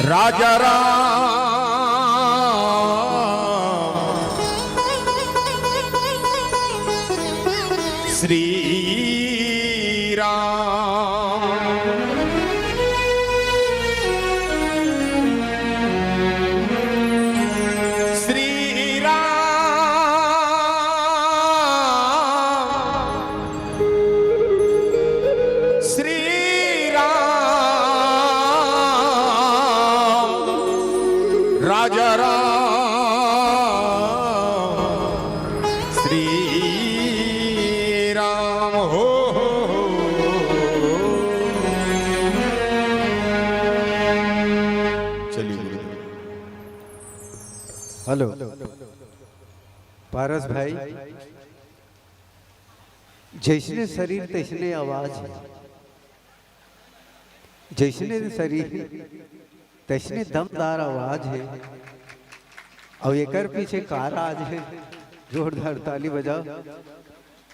राजा राम श्री राम श्री राम श्री राजा राम श्री राम हो चलिए। हेलो पारस भाई, जैसने शरीर तैसने आवाज है, जैसने शरीर तैसने दमदार आवाज है। और एकर पीछे का राज है, जोरदार ताली बजाओ।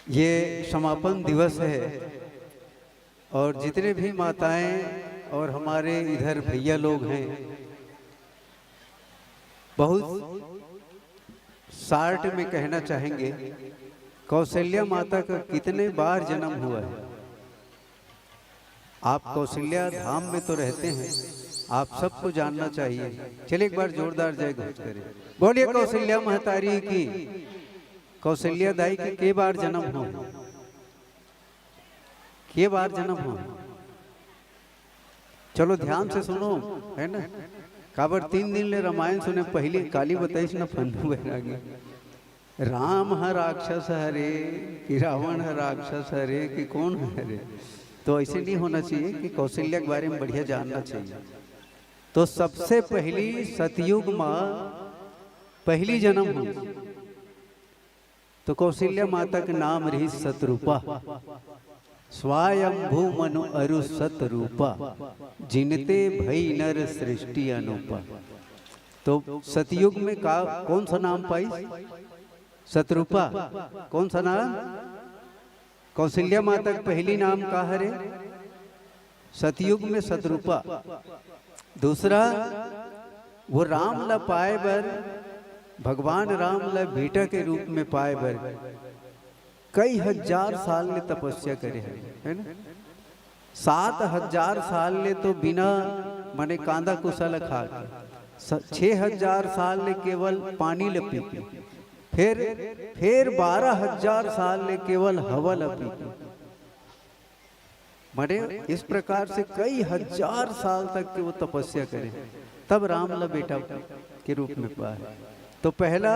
ये समापन दिवस है और जितने भी माताएं और हमारे इधर भैया लोग हैं, बहुत शार्ट में कहना चाहेंगे, कौशल्या माता का कितने बार जन्म हुआ है। आप कौशल्या धाम में तो रहते हैं, आप सबको जानना चाहिए। चलिए एक बार जोरदार जय घोष करें। बोलिए कौशल्या महतारी की, कौशल्या दाई की के बार जन्म हो, के बार जन्म हो। चलो ध्यान से सुनो, है ना। काबर 3 दिन ले रामायण सुने, पहले काली बताइस ना फन्नू बैरागी, राम है राक्षस हरे कि रावण है राक्षस हरे कि कौन हरे। तो ऐसे नहीं होना चाहिए कि कौशल्या के बारे में बढ़िया जानना चाहिए। तो सबसे पहली सतयुग माँ पहली जन्म हुई तो कौशल्या माता के नाम रही सतरूपा। स्वयंभू मनु अरु सतरूपा, जिनते भई नर सृष्टि अनुपा। तो सतयुग में का कौन सा नाम पाई? सतरूपा। कौन सा नाम? कौशल्या माता का पहली नाम का हरे? सतयुग में सतरूपा। दूसरा, वो राम ला पाए बर, भगवान राम ला बेटा के रूप में पाए बर कई हजार साल ले तपस्या करे है ना। 7000 साल ले तो बिना माने कांदा कुसल खा के, 6000 साल ले केवल पानी ले पी के, फिर 12000 साल ले केवल हवा ले पी के। माने इस प्रकार से कई हजार साल तक के वो तपस्या करे, तब राम ला बेटा के रूप में पाए। तो पहला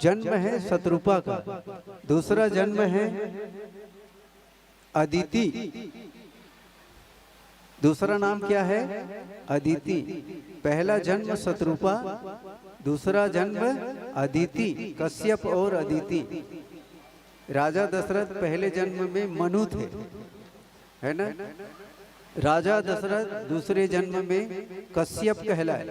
जन्म है सतरूपा का, दूसरा जन्म है अदिति। दूसरा नाम क्या है? अदिति। पहला जन्म सतरूपा, दूसरा जन्म अदिति। कश्यप और अदिति। राजा दशरथ पहले जन्म में मनु थे, है ना। राजा दशरथ दूसरे जन्म में कश्यप कहलाए।